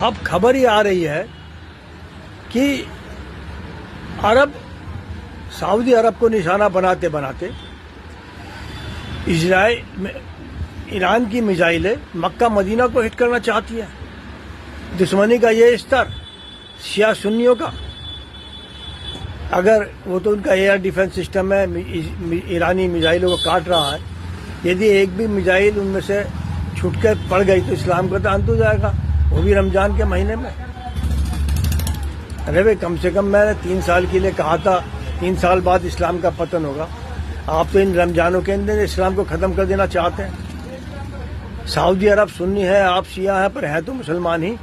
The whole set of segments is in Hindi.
अब खबर ही आ रही है कि अरब सऊदी अरब को निशाना बनाते बनाते इजराइल में ईरान की मिसाइलें मक्का मदीना को हिट करना चाहती है। दुश्मनी का ये स्तर शिया सुन्नियों का, अगर वो तो उनका एयर डिफेंस सिस्टम है, ईरानी मिसाइलों को काट रहा है। यदि एक भी मिसाइल उनमें से छूट कर पड़ गई तो इस्लाम का तो अंत हो जाएगा, वो भी रमजान के महीने में। अरे भाई, कम से कम मैंने 3 साल के लिए कहा था 3 साल बाद इस्लाम का पतन होगा। आप तो इन रमजानों के अंदर इस्लाम को ख़त्म कर देना चाहते हैं। सऊदी अरब सुन्नी है, आप शिया हैं, पर हैं तो मुसलमान ही।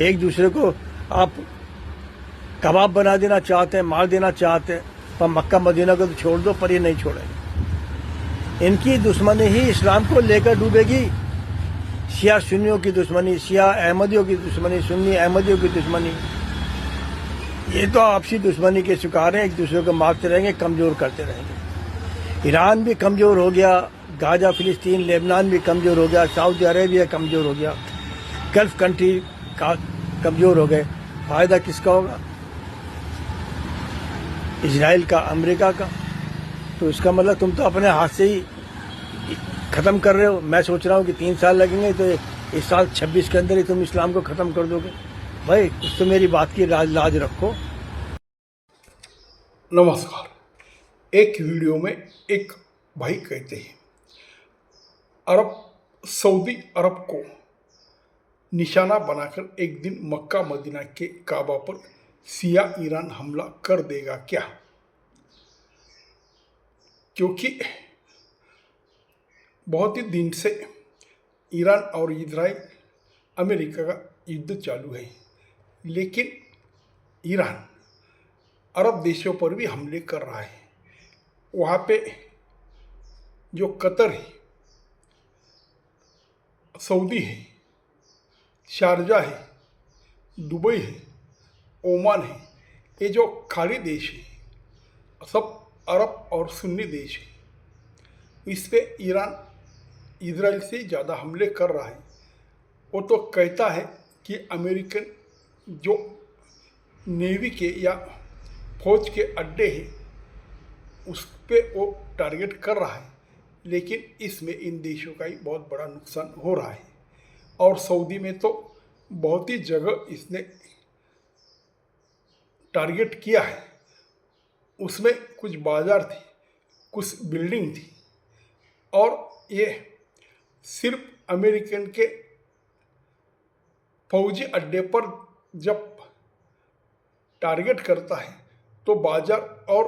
एक दूसरे को आप कबाब बना देना चाहते हैं, मार देना चाहते हैं। पर मक्का मदीना को तो छोड़ दो, पर ये नहीं छोड़ेंगे। इनकी दुश्मनी ही इस्लाम को लेकर डूबेगी। शिया सुन्नियों की दुश्मनी, शिया अहमदियों की दुश्मनी, सुन्नी अहमदियों की दुश्मनी, ये तो आपसी दुश्मनी के शिकार हैं। एक दूसरे को मारते रहेंगे, कमज़ोर करते रहेंगे। ईरान भी कमज़ोर हो गया, गाजा फिलिस्तीन लेबनान भी कमज़ोर हो गया, सऊदी अरेबिया कमज़ोर हो गया, गल्फ कंट्री का कमज़ोर हो गए। फ़ायदा किसका होगा? इजराइल का, अमेरिका का। तो इसका मतलब तुम तो अपने हाथ से ही ख़त्म कर रहे हो। मैं सोच रहा हूँ कि 3 साल लगेंगे, तो इस साल 26 के अंदर ही तुम इस्लाम को ख़त्म कर दोगे। भाई, कुछ तो मेरी बात की लाज रखो। नमस्कार। एक वीडियो में एक भाई कहते हैं सऊदी अरब को निशाना बनाकर एक दिन मक्का मदीना के काबा पर शिया ईरान हमला कर देगा क्या? क्योंकि बहुत ही दिन से ईरान और इजराइल अमेरिका का युद्ध चालू है, लेकिन ईरान अरब देशों पर भी हमले कर रहा है। वहाँ पे जो कतर है, सऊदी है, शारजा है, दुबई है, ओमान है, ये जो खाड़ी देश है सब अरब और सुन्नी देश है। इस पे ईरान इजराइल से ज़्यादा हमले कर रहा है। वो तो कहता है कि अमेरिकन जो नेवी के या फौज के अड्डे हैं उस पे वो टारगेट कर रहा है, लेकिन इसमें इन देशों का ही बहुत बड़ा नुकसान हो रहा है। और सऊदी में तो बहुत ही जगह इसने टारगेट किया है। उसमें कुछ बाजार थी, कुछ बिल्डिंग थी, और ये सिर्फ अमेरिकन के फौजी अड्डे पर जब टारगेट करता है तो बाजार और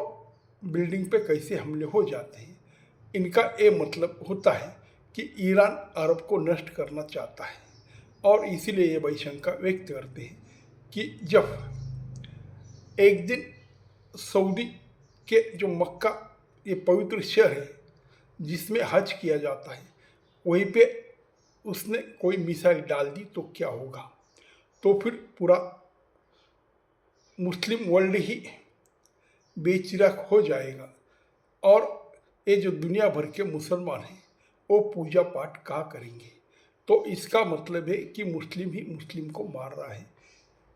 बिल्डिंग पे कैसे हमले हो जाते हैं। इनका ये मतलब होता है कि ईरान अरब को नष्ट करना चाहता है, और इसीलिए ये शंका व्यक्त करते हैं कि जब एक दिन सऊदी के जो मक्का ये पवित्र शहर है जिसमें हज किया जाता है, वहीं पे उसने कोई मिसाइल डाल दी तो क्या होगा? तो फिर पूरा मुस्लिम वर्ल्ड ही बेचिराग हो जाएगा, और ये जो दुनिया भर के मुसलमान हैं वो पूजा पाठ कहाँ करेंगे? तो इसका मतलब है कि मुस्लिम ही मुस्लिम को मार रहा है,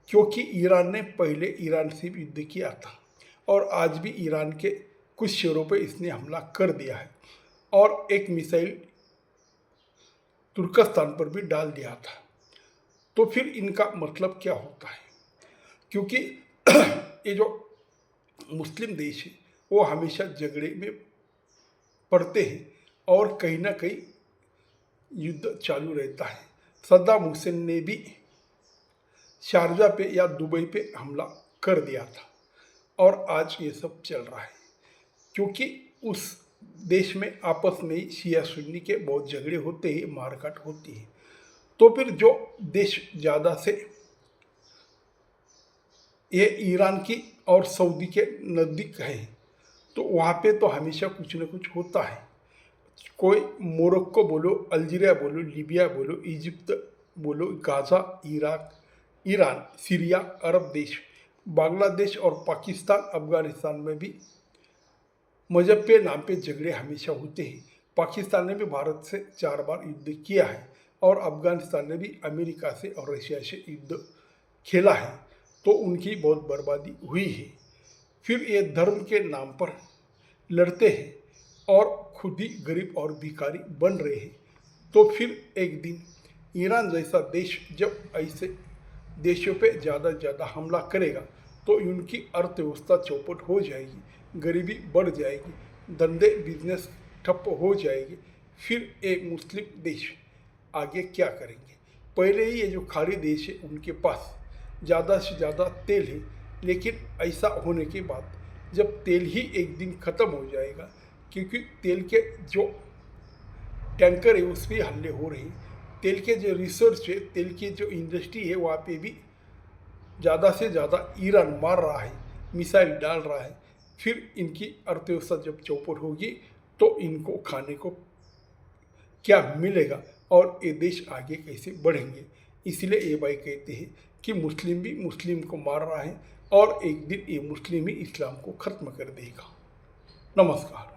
क्योंकि ईरान ने पहले ईरान से युद्ध किया था और आज भी ईरान के कुछ शहरों पर इसने हमला कर दिया है, और एक मिसाइल तुर्कस्तान पर भी डाल दिया था। तो फिर इनका मतलब क्या होता है? क्योंकि ये जो मुस्लिम देश है वो हमेशा झगड़े में पड़ते हैं और कहीं ना कहीं युद्ध चालू रहता है। सद्दाम हुसैन ने भी शारजा पे या दुबई पे हमला कर दिया था, और आज ये सब चल रहा है क्योंकि उस देश में आपस में ही शिया सुन्नी के बहुत झगड़े होते हैं, मारकाट होती है। तो फिर जो देश ज़्यादा से ये ईरान की और सऊदी के नज़दीक है, तो वहाँ पे तो हमेशा कुछ न कुछ होता है। कोई मोरक्को बोलो, अल्जीरिया बोलो, लीबिया बोलो, इजिप्ट बोलो, गाज़ा, इराक, ईरान, सीरिया, अरब देश, बांग्लादेश और पाकिस्तान, अफगानिस्तान में भी मजहब के नाम पे झगड़े हमेशा होते हैं। पाकिस्तान ने भी भारत से 4 बार युद्ध किया है, और अफगानिस्तान ने भी अमेरिका से और रशिया से युद्ध खेला है तो उनकी बहुत बर्बादी हुई है। फिर ये धर्म के नाम पर लड़ते हैं और खुद ही गरीब और भिखारी बन रहे हैं। तो फिर एक दिन ईरान जैसा देश जब ऐसे देशों पे ज़्यादा हमला करेगा तो उनकी अर्थव्यवस्था चौपट हो जाएगी, गरीबी बढ़ जाएगी, धंधे बिजनेस ठप हो जाएगी। फिर एक मुस्लिम देश आगे क्या करेंगे? पहले ही ये जो खाड़ी देश है उनके पास ज़्यादा से ज़्यादा तेल है, लेकिन ऐसा होने के बाद जब तेल ही एक दिन ख़त्म हो जाएगा, क्योंकि तेल के जो टैंकर है उस पर हमले हो रहे हैं, तेल के जो रिसर्च है, तेल की जो इंडस्ट्री है वहाँ पे भी ज़्यादा से ज़्यादा ईरान मार रहा है, मिसाइल डाल रहा है। फिर इनकी अर्थव्यवस्था जब चौपट होगी तो इनको खाने को क्या मिलेगा और ये देश आगे कैसे बढ़ेंगे? इसलिए ये भाई कहते हैं कि मुस्लिम भी मुस्लिम को मार रहा है और एक दिन ये मुस्लिम ही इस्लाम को ख़त्म कर देगा। नमस्कार।